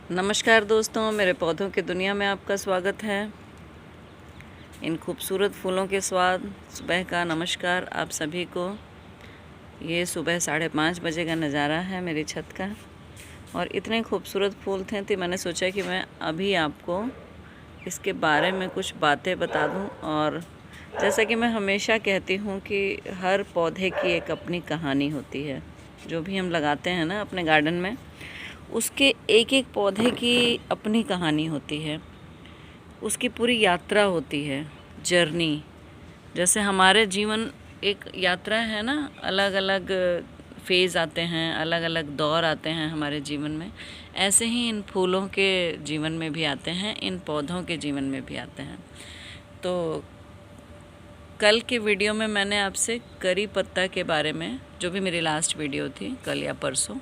नमस्कार दोस्तों, मेरे पौधों की दुनिया में आपका स्वागत है। इन खूबसूरत फूलों के स्वाद सुबह का नमस्कार आप सभी को। ये सुबह 5:30 बजे का नज़ारा है मेरी छत का और इतने खूबसूरत फूल थे तो मैंने सोचा कि मैं अभी आपको इसके बारे में कुछ बातें बता दूं। और जैसा कि मैं हमेशा कहती हूं कि हर पौधे की एक अपनी कहानी होती है। जो भी हम लगाते हैं ना अपने गार्डन में, उसके एक एक पौधे की अपनी कहानी होती है, उसकी पूरी यात्रा होती है, जर्नी। जैसे हमारे जीवन एक यात्रा है ना, अलग अलग फेज़ आते हैं, अलग अलग दौर आते हैं हमारे जीवन में। ऐसे ही इन फूलों के जीवन में भी आते हैं, इन पौधों के जीवन में भी आते हैं। तो कल के वीडियो में मैंने आपसे करी पत्ता के बारे में, जो भी मेरी लास्ट वीडियो थी कल या परसों,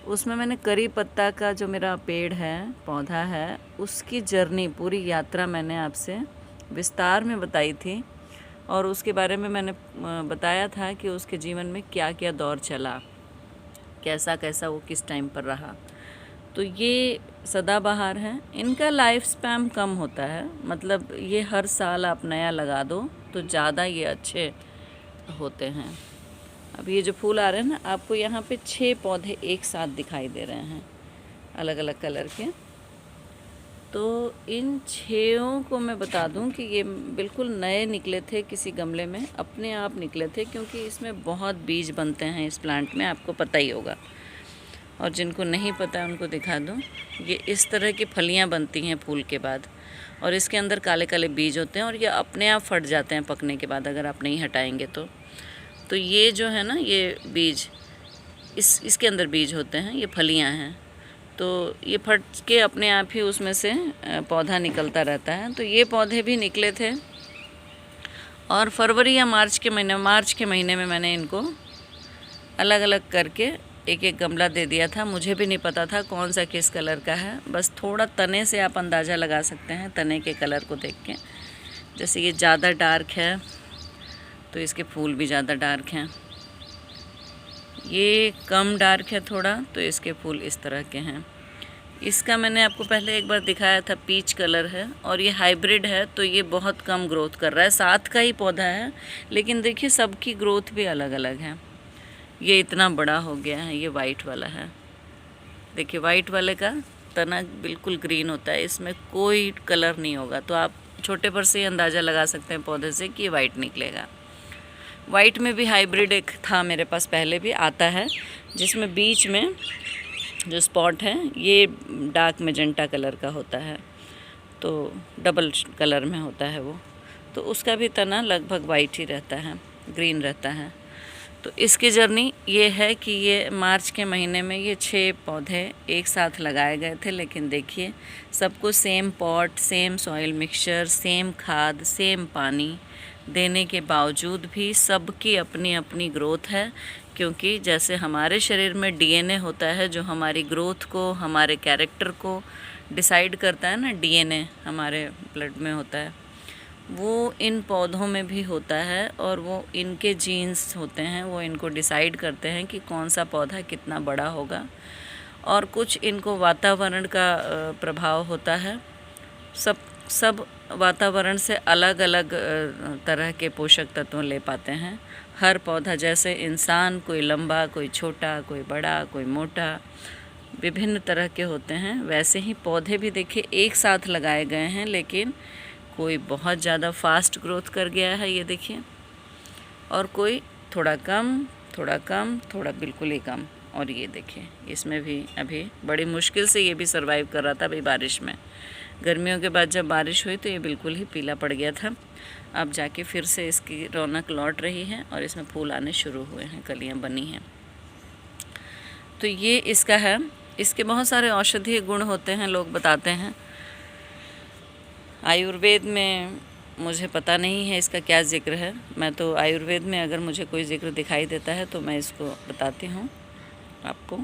उसमें मैंने करी पत्ता का जो मेरा पेड़ है, पौधा है, उसकी जर्नी, पूरी यात्रा मैंने आपसे विस्तार में बताई थी। और उसके बारे में मैंने बताया था कि उसके जीवन में क्या क्या दौर चला, कैसा कैसा वो किस टाइम पर रहा। तो ये सदाबहार हैं, इनका लाइफ स्पैन कम होता है, मतलब ये हर साल आप नया लगा दो तो ज़्यादा ये अच्छे होते हैं। अब ये जो फूल आ रहे हैं ना, आपको यहाँ पे 6 पौधे एक साथ दिखाई दे रहे हैं, अलग अलग कलर के। तो इन 6 को मैं बता दूं कि ये बिल्कुल नए निकले थे, किसी गमले में अपने आप निकले थे, क्योंकि इसमें बहुत बीज बनते हैं इस प्लांट में, आपको पता ही होगा। और जिनको नहीं पता उनको दिखा दूं, ये इस तरह की फलियां बनती हैं फूल के बाद, और इसके अंदर काले काले बीज होते हैं और ये अपने आप फट जाते हैं पकने के बाद, अगर आप नहीं हटाएंगे तो ये जो है ना, ये बीज इसके अंदर बीज होते हैं, ये फलियां हैं। तो ये फट के अपने आप ही उसमें से पौधा निकलता रहता है। तो ये पौधे भी निकले थे और फरवरी या मार्च के महीने में मैंने इनको अलग अलग करके एक एक गमला दे दिया था। मुझे भी नहीं पता था कौन सा किस कलर का है, बस थोड़ा तने से आप अंदाज़ा लगा सकते हैं, तने के कलर को देख के। जैसे ये ज़्यादा डार्क है तो इसके फूल भी ज़्यादा डार्क हैं, ये कम डार्क है थोड़ा तो इसके फूल इस तरह के हैं। इसका मैंने आपको पहले एक बार दिखाया था, पीच कलर है और ये हाइब्रिड है, तो ये बहुत कम ग्रोथ कर रहा है। साथ का ही पौधा है लेकिन देखिए सबकी ग्रोथ भी अलग अलग है। ये इतना बड़ा हो गया है, ये वाइट वाला है, देखिए वाइट वाले का तना बिल्कुल ग्रीन होता है, इसमें कोई कलर नहीं होगा। तो आप छोटे पर से ही अंदाज़ा लगा सकते हैं पौधे से कि ये वाइट निकलेगा। वाइट में भी हाइब्रिड एक था मेरे पास, पहले भी आता है, जिसमें बीच में जो स्पॉट है ये डार्क मेजेंटा कलर का होता है, तो डबल कलर में होता है वो। तो उसका भी तना लगभग वाइट ही रहता है, ग्रीन रहता है। तो इसकी जर्नी ये है कि ये मार्च के महीने में ये 6 पौधे एक साथ लगाए गए थे, लेकिन देखिए सबको same pot, same soil mixture, same खाद, सेम पानी देने के बावजूद भी सबकी अपनी अपनी ग्रोथ है। क्योंकि जैसे हमारे शरीर में डीएनए होता है जो हमारी ग्रोथ को, हमारे कैरेक्टर को डिसाइड करता है ना, डीएनए हमारे ब्लड में होता है, वो इन पौधों में भी होता है। और वो इनके जीन्स होते हैं, वो इनको डिसाइड करते हैं कि कौन सा पौधा कितना बड़ा होगा। और कुछ इनको वातावरण का प्रभाव होता है। सब वातावरण से अलग अलग तरह के पोषक तत्व ले पाते हैं हर पौधा। जैसे इंसान, कोई लंबा, कोई छोटा, कोई बड़ा, कोई मोटा, विभिन्न तरह के होते हैं, वैसे ही पौधे भी देखिए एक साथ लगाए गए हैं, लेकिन कोई बहुत ज़्यादा फास्ट ग्रोथ कर गया है, ये देखिए, और कोई थोड़ा कम, थोड़ा कम, थोड़ा बिल्कुल ही कम। और ये देखिए इसमें भी अभी बड़ी मुश्किल से ये भी सर्वाइव कर रहा था अभी बारिश में। गर्मियों के बाद जब बारिश हुई तो ये बिल्कुल ही पीला पड़ गया था। अब जाके फिर से इसकी रौनक लौट रही है और इसमें फूल आने शुरू हुए हैं, कलियां बनी हैं। तो ये इसका है। इसके बहुत सारे औषधीय गुण होते हैं, लोग बताते हैं। आयुर्वेद में मुझे पता नहीं है इसका क्या ज़िक्र है, मैं तो आयुर्वेद में अगर मुझे कोई ज़िक्र दिखाई देता है तो मैं इसको बताती हूँ आपको।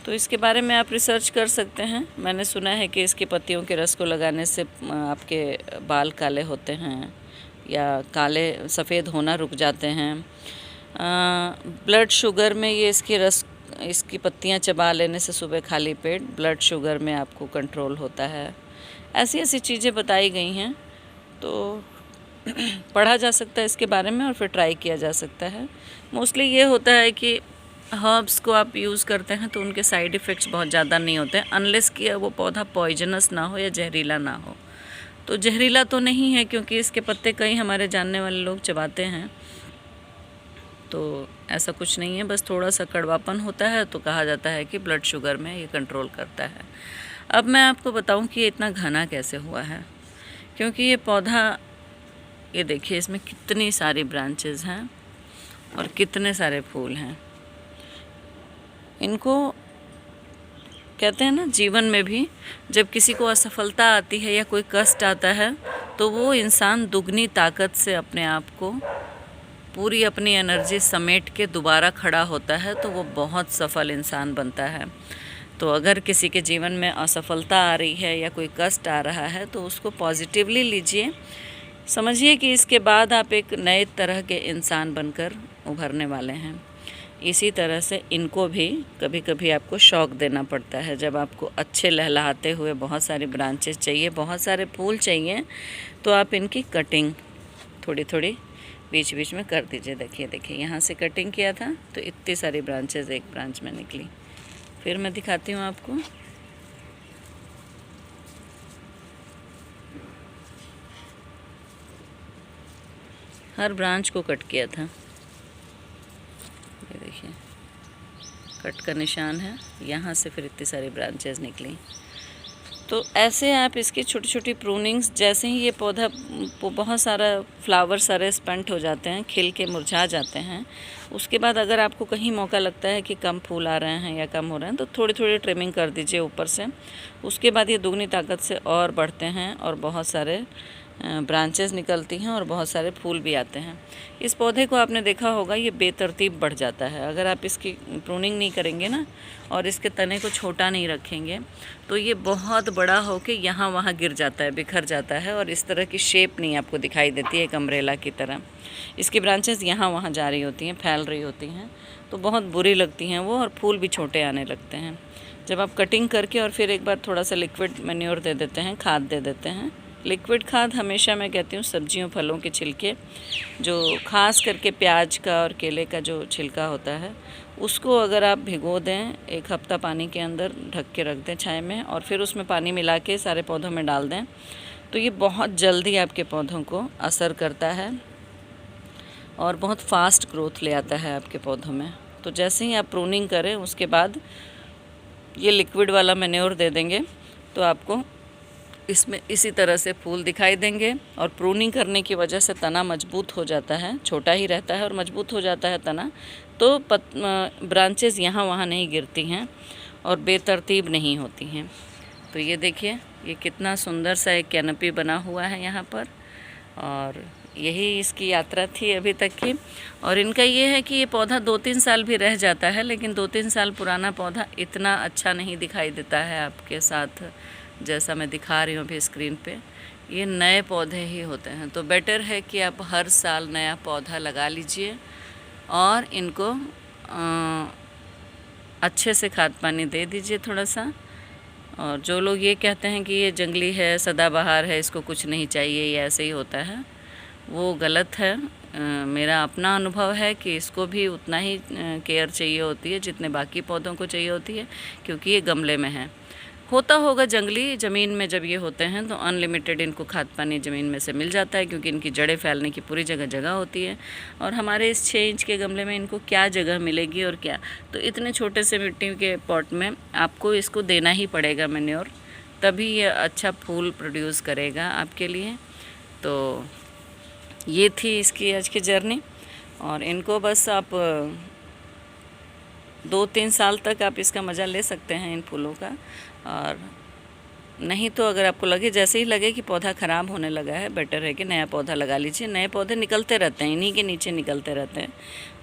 तो इसके बारे में आप रिसर्च कर सकते हैं। मैंने सुना है कि इसकी पत्तियों के रस को लगाने से आपके बाल काले होते हैं या काले सफ़ेद होना रुक जाते हैं। ब्लड शुगर में ये इसके रस इसकी पत्तियां चबा लेने से सुबह खाली पेट ब्लड शुगर में आपको कंट्रोल होता है। ऐसी ऐसी चीज़ें बताई गई हैं, तो पढ़ा जा सकता है इसके बारे में और फिर ट्राई किया जा सकता है। मोस्टली ये होता है कि हर्ब्स को आप यूज़ करते हैं तो उनके साइड इफ़ेक्ट्स बहुत ज़्यादा नहीं होते हैं, अनलेस कि वो पौधा पॉइजनस ना हो या जहरीला ना हो। तो जहरीला तो नहीं है, क्योंकि इसके पत्ते कई हमारे जानने वाले लोग चबाते हैं, तो ऐसा कुछ नहीं है। बस थोड़ा सा कड़वापन होता है, तो कहा जाता है कि ब्लड शुगर में ये कंट्रोल करता है। अब मैं आपको बताऊं कि ये इतना घना कैसे हुआ है, क्योंकि ये पौधा, ये देखिए इसमें कितनी सारी ब्रांचेस हैं और कितने सारे फूल हैं। इनको कहते हैं ना, जीवन में भी जब किसी को असफलता आती है या कोई कष्ट आता है, तो वो इंसान दुगनी ताकत से अपने आप को, पूरी अपनी एनर्जी समेट के दोबारा खड़ा होता है, तो वो बहुत सफल इंसान बनता है। तो अगर किसी के जीवन में असफलता आ रही है या कोई कष्ट आ रहा है, तो उसको पॉजिटिवली लीजिए, समझिए कि इसके बाद आप एक नए तरह के इंसान बनकर उभरने वाले हैं। इसी तरह से इनको भी कभी कभी आपको शौक देना पड़ता है। जब आपको अच्छे लहलहाते हुए बहुत सारी ब्रांचेस चाहिए, बहुत सारे फूल चाहिए, तो आप इनकी कटिंग थोड़ी थोड़ी बीच बीच में कर दीजिए। देखिए यहाँ से कटिंग किया था तो इतनी सारी ब्रांचेस एक ब्रांच में निकली। फिर मैं दिखाती हूँ आपको। हर ब्रांच को कट किया था, ये देखिए कट का निशान है, यहाँ से फिर इतनी सारी ब्रांचेस निकली। तो ऐसे आप इसकी छोटी छोटी प्रूनिंग्स, जैसे ही ये पौधा बहुत सारा फ्लावर सारे स्पेंट हो जाते हैं, खिल के मुरझा जाते हैं, उसके बाद अगर आपको कहीं मौका लगता है कि कम फूल आ रहे हैं या कम हो रहे हैं, तो थोड़ी थोड़ी ट्रिमिंग कर दीजिए ऊपर से। उसके बाद ये दुगनी ताकत से और बढ़ते हैं और बहुत सारे ब्रांचेस निकलती हैं और बहुत सारे फूल भी आते हैं। इस पौधे को आपने देखा होगा, ये बेतरतीब बढ़ जाता है। अगर आप इसकी प्रूनिंग नहीं करेंगे ना, और इसके तने को छोटा नहीं रखेंगे, तो ये बहुत बड़ा होके यहाँ वहाँ गिर जाता है, बिखर जाता है, और इस तरह की शेप नहीं आपको दिखाई देती है एक अम्ब्रेला की तरह। इसकी ब्रांचेस यहाँ वहाँ जा रही होती हैं, फैल रही होती हैं, तो बहुत बुरी लगती हैं वो, और फूल भी छोटे आने लगते हैं। जब आप कटिंग करके और फिर एक बार थोड़ा सा लिक्विड मैन्योर दे देते हैं, खाद दे देते हैं। लिक्विड खाद हमेशा मैं कहती हूँ सब्जियों फलों के छिलके, जो खास करके प्याज का और केले का जो छिलका होता है, उसको अगर आप भिगो दें 1 हफ्ता पानी के अंदर, ढक के रख दें छाया में, और फिर उसमें पानी मिला के सारे पौधों में डाल दें, तो ये बहुत जल्दी आपके पौधों को असर करता है और बहुत फास्ट ग्रोथ ले आता है आपके पौधों में। तो जैसे ही आप प्रूनिंग करें, उसके बाद ये लिक्विड वाला मैन्योर दे देंगे, तो आपको इसमें इसी तरह से फूल दिखाई देंगे। और प्रूनिंग करने की वजह से तना मजबूत हो जाता है, छोटा ही रहता है और मजबूत हो जाता है तना, तो ब्रांचेस यहाँ वहाँ नहीं गिरती हैं और बेतरतीब नहीं होती हैं। तो ये देखिए, ये कितना सुंदर सा एक कैनपी बना हुआ है यहाँ पर, और यही इसकी यात्रा थी अभी तक की। और इनका ये है कि ये पौधा 2-3 साल भी रह जाता है, लेकिन 2-3 साल पुराना पौधा इतना अच्छा नहीं दिखाई देता है आपके साथ, जैसा मैं दिखा रही हूँ अभी स्क्रीन पे। ये नए पौधे ही होते हैं, तो बेटर है कि आप हर साल नया पौधा लगा लीजिए और इनको अच्छे से खाद पानी दे दीजिए थोड़ा सा। और जो लोग ये कहते हैं कि ये जंगली है, सदाबहार है, इसको कुछ नहीं चाहिए, ये ऐसे ही होता है, वो गलत है। मेरा अपना अनुभव है कि इसको भी उतना ही केयर चाहिए होती है जितने बाकी पौधों को चाहिए होती है, क्योंकि ये गमले में है। होता होगा जंगली ज़मीन में, जब ये होते हैं तो अनलिमिटेड इनको खाद पानी ज़मीन में से मिल जाता है, क्योंकि इनकी जड़ें फैलने की पूरी जगह होती है। और हमारे इस 6 इंच के गमले में इनको क्या जगह मिलेगी और क्या, तो इतने छोटे से मिट्टी के पॉट में आपको इसको देना ही पड़ेगा मैन्योर, तभी ये अच्छा फूल प्रोड्यूस करेगा आपके लिए। तो ये थी इसकी आज की जर्नी, और इनको बस आप 2-3 साल तक आप इसका मज़ा ले सकते हैं इन फूलों का। और नहीं तो अगर आपको लगे, जैसे ही लगे कि पौधा ख़राब होने लगा है, बेटर है कि नया पौधा लगा लीजिए। नए पौधे निकलते रहते हैं, इन्हीं के नीचे निकलते रहते हैं,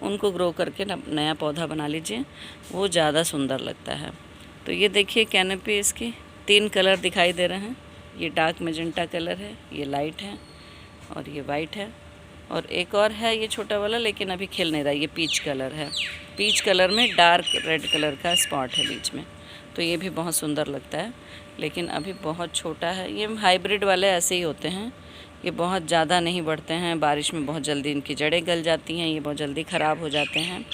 उनको ग्रो करके नया पौधा बना लीजिए, वो ज़्यादा सुंदर लगता है। तो ये देखिए कैनपी, इसकी 3 कलर दिखाई दे रहे हैं। ये डार्क मैजेंटा कलर है, ये लाइट है, और ये वाइट है, और एक और है ये छोटा वाला, लेकिन अभी खिल नहीं रहा, ये पीच कलर है। पीच कलर में डार्क रेड कलर का स्पॉट है बीच में, तो ये भी बहुत सुंदर लगता है। लेकिन अभी बहुत छोटा है। ये हाइब्रिड वाले ऐसे ही होते हैं, ये बहुत ज़्यादा नहीं बढ़ते हैं, बारिश में बहुत जल्दी इनकी जड़ें गल जाती हैं, ये बहुत जल्दी ख़राब हो जाते हैं,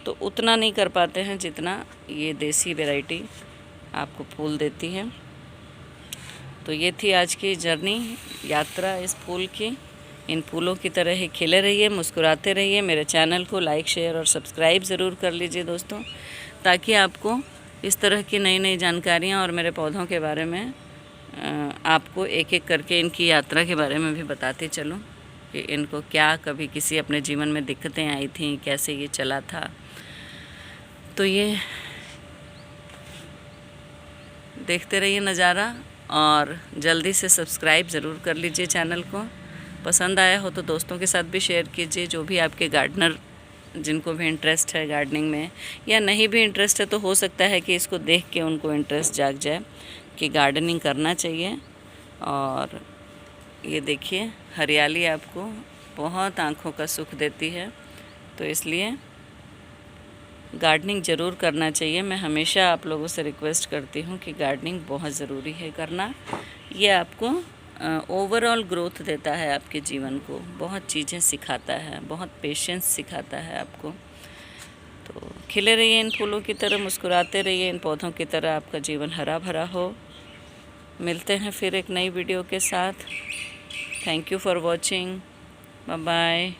तो उतना नहीं कर पाते हैं जितना ये देसी वैरायटी आपको फूल देती है। तो ये थी आज की जर्नी, यात्रा इस फूल की। इन फूलों की तरह ही खिले रहिए, मुस्कुराते रहिए। मेरे चैनल को लाइक, शेयर और सब्सक्राइब ज़रूर कर लीजिए दोस्तों, ताकि आपको इस तरह की नई नई जानकारियाँ और मेरे पौधों के बारे में आपको एक एक करके इनकी यात्रा के बारे में भी बताती चलूँ कि इनको क्या कभी किसी अपने जीवन में दिक्कतें आई थी, कैसे ये चला था। तो ये देखते रहिए नज़ारा, और जल्दी से सब्सक्राइब ज़रूर कर लीजिए चैनल को। पसंद आया हो तो दोस्तों के साथ भी शेयर कीजिए, जो भी आपके गार्डनर जिनको भी इंटरेस्ट है गार्डनिंग में, या नहीं भी इंटरेस्ट है तो हो सकता है कि इसको देख के उनको इंटरेस्ट जाग जाए कि गार्डनिंग करना चाहिए। और ये देखिए हरियाली आपको बहुत आँखों का सुख देती है, तो इसलिए गार्डनिंग ज़रूर करना चाहिए। मैं हमेशा आप लोगों से रिक्वेस्ट करती हूँ कि गार्डनिंग बहुत ज़रूरी है करना। ये आपको ओवरऑल ग्रोथ देता है, आपके जीवन को बहुत चीज़ें सिखाता है, बहुत पेशेंस सिखाता है आपको। तो खिले रहिए इन फूलों की तरह, मुस्कुराते रहिए इन पौधों की तरह, आपका जीवन हरा भरा हो। मिलते हैं फिर एक नई वीडियो के साथ। Thank you for watching. Bye bye.